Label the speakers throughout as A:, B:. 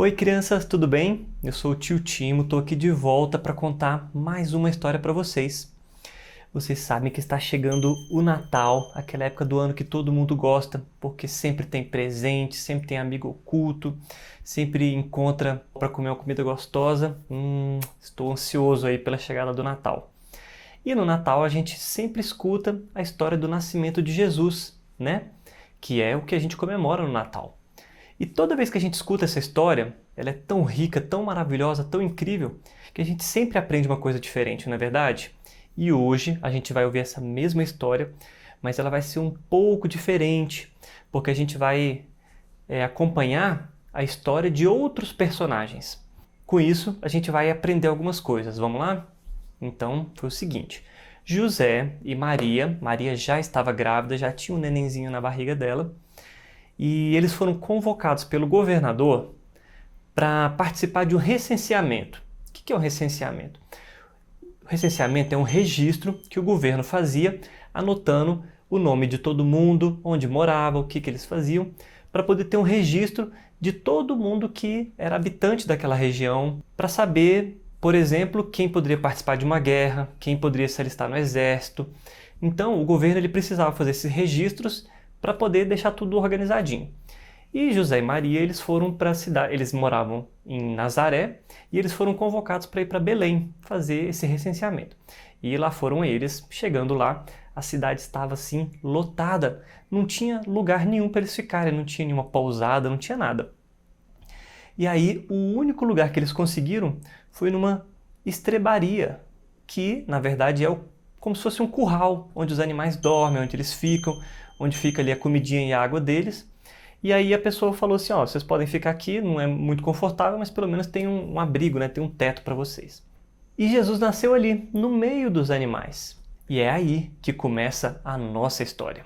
A: Oi crianças, tudo bem? Eu sou o tio Timo, estou aqui de volta para contar mais uma história para vocês. Vocês sabem que está chegando o Natal, aquela época do ano que todo mundo gosta, porque sempre tem presente, sempre tem amigo oculto, sempre encontra para comer uma comida gostosa. Estou ansioso aí pela chegada do Natal. E no Natal a gente sempre escuta a história do nascimento de Jesus, né? Que é o que a gente comemora no Natal. E toda vez que a gente escuta essa história, ela é tão rica, tão maravilhosa, tão incrível, que a gente sempre aprende uma coisa diferente, não é verdade? E hoje a gente vai ouvir essa mesma história, mas ela vai ser um pouco diferente, porque a gente vai acompanhar a história de outros personagens. Com isso, a gente vai aprender algumas coisas. Vamos lá? Então, foi o seguinte. José e Maria já estava grávida, já tinha um nenenzinho na barriga dela, e eles foram convocados pelo governador para participar de um recenseamento. O que é um recenseamento? O recenseamento é um registro que o governo fazia, anotando o nome de todo mundo, onde morava, o que eles faziam, para poder ter um registro de todo mundo que era habitante daquela região, para saber, por exemplo, quem poderia participar de uma guerra, quem poderia se alistar no exército. Então, o governo ele precisava fazer esses registros para poder deixar tudo organizadinho. E José e Maria, eles foram para a cidade, eles moravam em Nazaré, e eles foram convocados para ir para Belém fazer esse recenseamento. E lá foram eles, chegando lá, a cidade estava assim lotada, não tinha lugar nenhum para eles ficarem, não tinha nenhuma pousada, não tinha nada. E aí o único lugar que eles conseguiram foi numa estrebaria, que na verdade é como se fosse um curral, onde os animais dormem, onde eles ficam, onde fica ali a comidinha e a água deles. E aí a pessoa falou assim, ó, vocês podem ficar aqui, não é muito confortável, mas pelo menos tem um abrigo, né? Tem um teto para vocês. E Jesus nasceu ali, no meio dos animais. E é aí que começa a nossa história.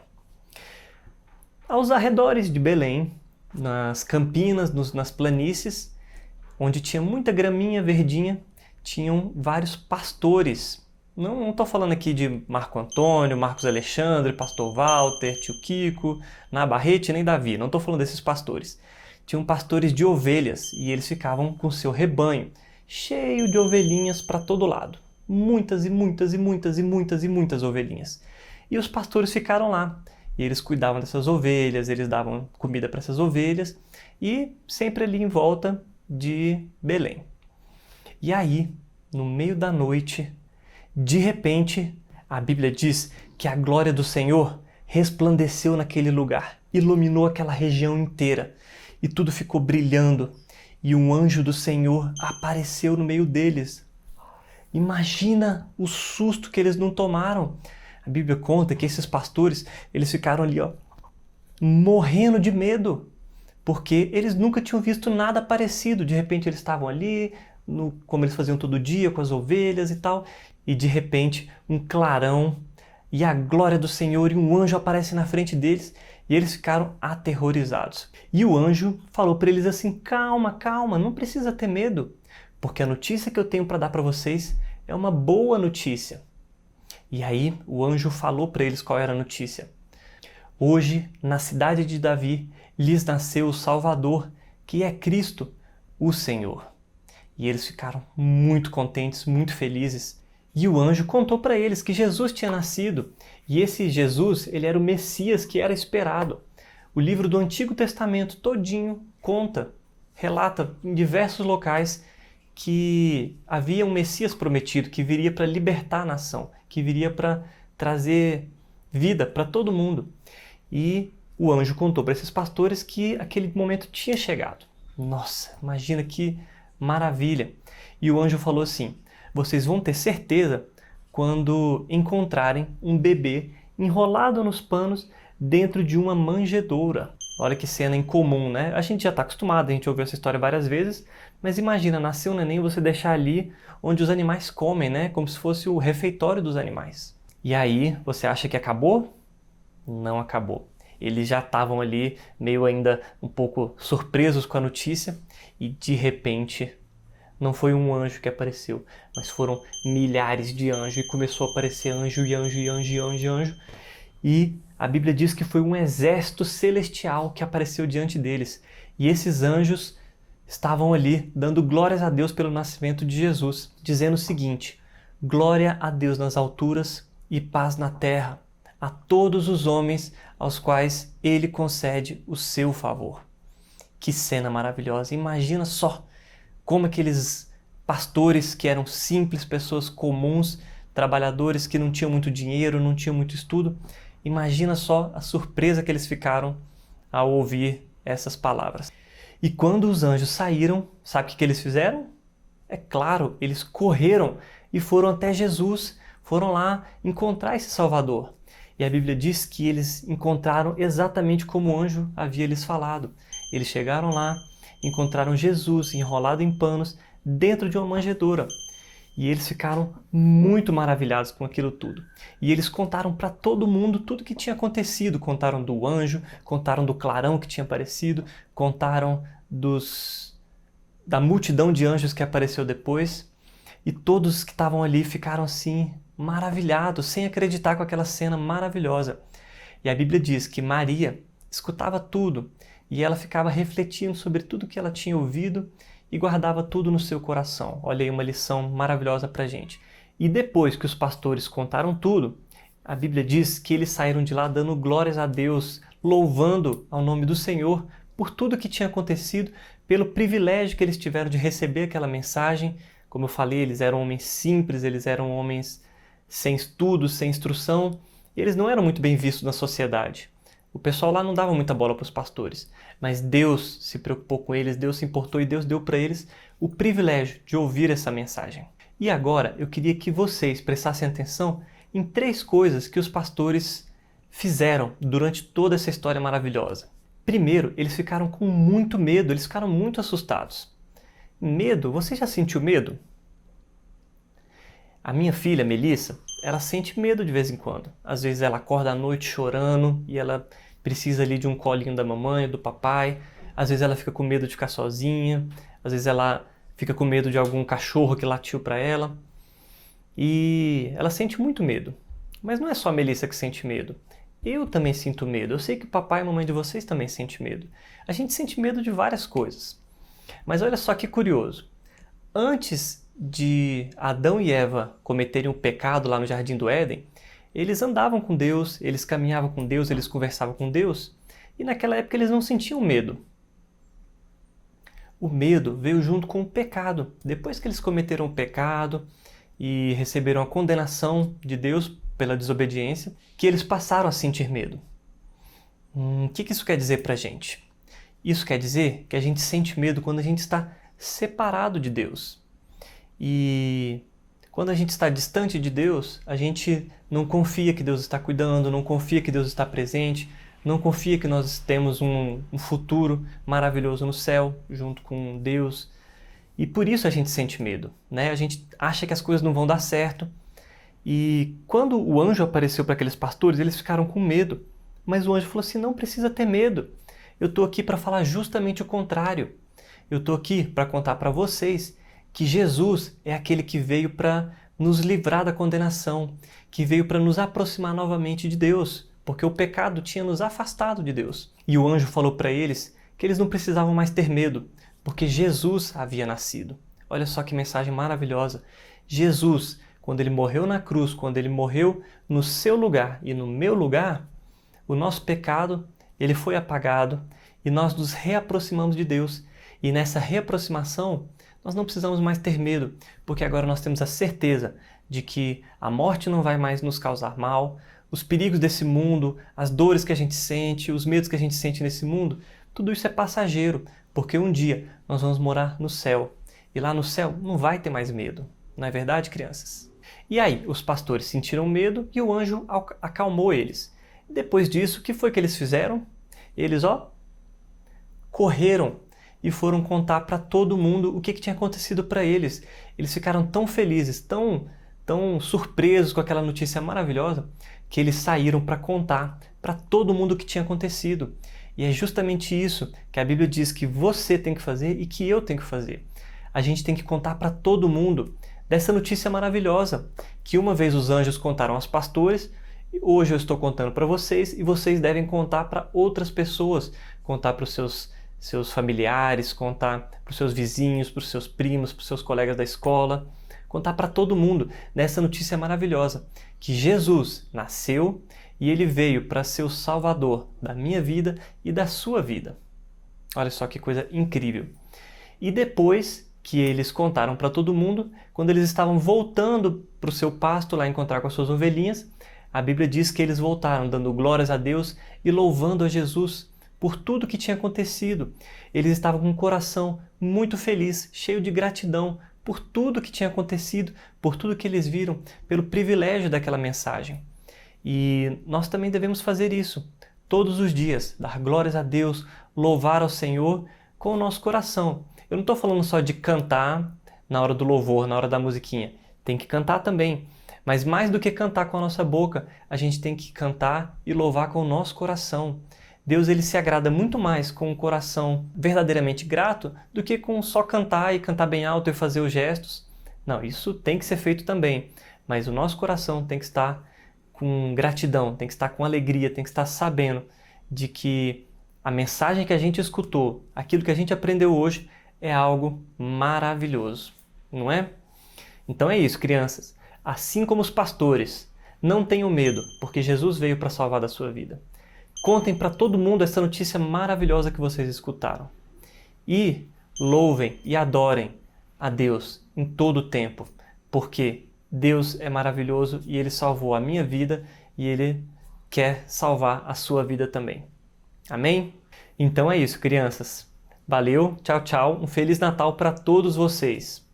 A: Aos arredores de Belém, nas campinas, nas planícies, onde tinha muita graminha verdinha, tinham vários pastores. Não estou falando aqui de Marco Antônio, Marcos Alexandre, Pastor Walter, Tio Kiko, Nabarrete, nem Davi. Não estou falando desses pastores. Tinham pastores de ovelhas e eles ficavam com seu rebanho, cheio de ovelhinhas para todo lado. Muitas e muitas e muitas e muitas e muitas ovelhinhas. E os pastores ficaram lá. E eles cuidavam dessas ovelhas, eles davam comida para essas ovelhas e sempre ali em volta de Belém. E aí, no meio da noite, de repente, a Bíblia diz que a glória do Senhor resplandeceu naquele lugar, iluminou aquela região inteira e tudo ficou brilhando e um anjo do Senhor apareceu no meio deles. Imagina o susto que eles não tomaram. A Bíblia conta que esses pastores, eles ficaram ali, ó, morrendo de medo, porque eles nunca tinham visto nada parecido. De repente eles estavam ali, como eles faziam todo dia com as ovelhas e tal, e de repente um clarão e a glória do Senhor e um anjo aparece na frente deles e eles ficaram aterrorizados. E o anjo falou para eles assim, calma, calma, não precisa ter medo, porque a notícia que eu tenho para dar para vocês é uma boa notícia. E aí o anjo falou para eles qual era a notícia. Hoje, na cidade de Davi, lhes nasceu o Salvador, que é Cristo, o Senhor. E eles ficaram muito contentes, muito felizes. E o anjo contou para eles que Jesus tinha nascido. E esse Jesus, ele era o Messias que era esperado. O livro do Antigo Testamento todinho conta, relata em diversos locais que havia um Messias prometido, que viria para libertar a nação, que viria para trazer vida para todo mundo. E o anjo contou para esses pastores que aquele momento tinha chegado. Nossa, imagina que maravilha! E o anjo falou assim, vocês vão ter certeza quando encontrarem um bebê enrolado nos panos dentro de uma manjedoura. Olha que cena incomum, né? A gente já está acostumado, a gente ouviu essa história várias vezes, mas imagina, nascer um neném e você deixar ali onde os animais comem, né? Como se fosse o refeitório dos animais. E aí, você acha que acabou? Não acabou. Eles já estavam ali meio ainda um pouco surpresos com a notícia e de repente não foi um anjo que apareceu, mas foram milhares de anjos e começou a aparecer anjo e anjo e anjo e anjo e anjo. E a Bíblia diz que foi um exército celestial que apareceu diante deles. E esses anjos estavam ali dando glórias a Deus pelo nascimento de Jesus, dizendo o seguinte: glória a Deus nas alturas e paz na terra, a todos os homens aos quais Ele concede o seu favor. Que cena maravilhosa! Imagina só como aqueles pastores que eram simples, pessoas comuns, trabalhadores que não tinham muito dinheiro, não tinham muito estudo, imagina só a surpresa que eles ficaram ao ouvir essas palavras. E quando os anjos saíram, sabe o que eles fizeram? É claro, eles correram e foram até Jesus, foram lá encontrar esse Salvador. E a Bíblia diz que eles encontraram exatamente como o anjo havia lhes falado. Eles chegaram lá, encontraram Jesus enrolado em panos dentro de uma manjedoura. E eles ficaram muito maravilhados com aquilo tudo. E eles contaram para todo mundo tudo o que tinha acontecido. Contaram do anjo, contaram do clarão que tinha aparecido, contaram da multidão de anjos que apareceu depois. E todos que estavam ali ficaram assim, maravilhados, sem acreditar com aquela cena maravilhosa. E a Bíblia diz que Maria escutava tudo e ela ficava refletindo sobre tudo que ela tinha ouvido e guardava tudo no seu coração. Olha aí uma lição maravilhosa para a gente. E depois que os pastores contaram tudo, a Bíblia diz que eles saíram de lá dando glórias a Deus, louvando ao nome do Senhor por tudo que tinha acontecido, pelo privilégio que eles tiveram de receber aquela mensagem. Como eu falei, eles eram homens simples, eles eram homens sem estudos, sem instrução, e eles não eram muito bem vistos na sociedade. O pessoal lá não dava muita bola para os pastores, mas Deus se preocupou com eles, Deus se importou e Deus deu para eles o privilégio de ouvir essa mensagem. E agora eu queria que vocês prestassem atenção em 3 coisas que os pastores fizeram durante toda essa história maravilhosa. Primeiro, eles ficaram com muito medo, eles ficaram muito assustados. Medo? Você já sentiu medo? A minha filha, Melissa, ela sente medo de vez em quando. Às vezes ela acorda à noite chorando e ela precisa ali de um colinho da mamãe, do papai. Às vezes ela fica com medo de ficar sozinha. Às vezes ela fica com medo de algum cachorro que latiu para ela. E ela sente muito medo. Mas não é só a Melissa que sente medo. Eu também sinto medo. Eu sei que o papai e a mamãe de vocês também sentem medo. A gente sente medo de várias coisas. Mas olha só que curioso. Antes de Adão e Eva cometerem um pecado lá no Jardim do Éden, eles andavam com Deus, eles caminhavam com Deus, eles conversavam com Deus, e naquela época eles não sentiam medo. O medo veio junto com o pecado. Depois que eles cometeram o pecado e receberam a condenação de Deus pela desobediência, que eles passaram a sentir medo. O que isso quer dizer pra gente? Isso quer dizer que a gente sente medo quando a gente está separado de Deus. E quando a gente está distante de Deus, a gente não confia que Deus está cuidando, não confia que Deus está presente, não confia que nós temos um futuro maravilhoso no céu, junto com Deus. E por isso a gente sente medo, né? A gente acha que as coisas não vão dar certo. E quando o anjo apareceu para aqueles pastores, eles ficaram com medo. Mas o anjo falou assim, não precisa ter medo. Eu estou aqui para falar justamente o contrário. Eu estou aqui para contar para vocês que Jesus é aquele que veio para nos livrar da condenação, que veio para nos aproximar novamente de Deus, porque o pecado tinha nos afastado de Deus. E o anjo falou para eles que eles não precisavam mais ter medo, porque Jesus havia nascido. Olha só que mensagem maravilhosa. Jesus, quando ele morreu na cruz, quando ele morreu no seu lugar e no meu lugar, o nosso pecado, ele foi apagado e nós nos reaproximamos de Deus. E nessa reaproximação, nós não precisamos mais ter medo, porque agora nós temos a certeza de que a morte não vai mais nos causar mal, os perigos desse mundo, as dores que a gente sente, os medos que a gente sente nesse mundo, tudo isso é passageiro, porque um dia nós vamos morar no céu. E lá no céu não vai ter mais medo. Não é verdade, crianças? E aí, os pastores sentiram medo e o anjo acalmou eles. Depois disso, o que foi que eles fizeram? Eles, correram e foram contar para todo mundo o que tinha acontecido para eles. Eles ficaram tão felizes, tão surpresos com aquela notícia maravilhosa, que eles saíram para contar para todo mundo o que tinha acontecido. E é justamente isso que a Bíblia diz que você tem que fazer e que eu tenho que fazer. A gente tem que contar para todo mundo dessa notícia maravilhosa, que uma vez os anjos contaram aos pastores, e hoje eu estou contando para vocês, e vocês devem contar para outras pessoas, contar para os seus seus familiares, contar para os seus vizinhos, para os seus primos, para os seus colegas da escola, contar para todo mundo dessa notícia maravilhosa, que Jesus nasceu e ele veio para ser o Salvador da minha vida e da sua vida. Olha só que coisa incrível. E depois que eles contaram para todo mundo, quando eles estavam voltando para o seu pasto lá encontrar com as suas ovelhinhas, a Bíblia diz que eles voltaram dando glórias a Deus e louvando a Jesus por tudo que tinha acontecido. Eles estavam com um coração muito feliz, cheio de gratidão por tudo que tinha acontecido, por tudo que eles viram, pelo privilégio daquela mensagem. E nós também devemos fazer isso todos os dias, dar glórias a Deus, louvar ao Senhor com o nosso coração. Eu não estou falando só de cantar na hora do louvor, na hora da musiquinha. Tem que cantar também. Mas mais do que cantar com a nossa boca, a gente tem que cantar e louvar com o nosso coração. Deus ele se agrada muito mais com um coração verdadeiramente grato do que com só cantar e cantar bem alto e fazer os gestos. Não, isso tem que ser feito também. Mas o nosso coração tem que estar com gratidão, tem que estar com alegria, tem que estar sabendo de que a mensagem que a gente escutou, aquilo que a gente aprendeu hoje, é algo maravilhoso, não é? Então é isso, crianças. Assim como os pastores, não tenham medo, porque Jesus veio para salvar da sua vida. Contem para todo mundo essa notícia maravilhosa que vocês escutaram. E louvem e adorem a Deus em todo o tempo, porque Deus é maravilhoso e Ele salvou a minha vida e Ele quer salvar a sua vida também. Amém? Então é isso, crianças. Valeu, tchau, tchau. Um Feliz Natal para todos vocês.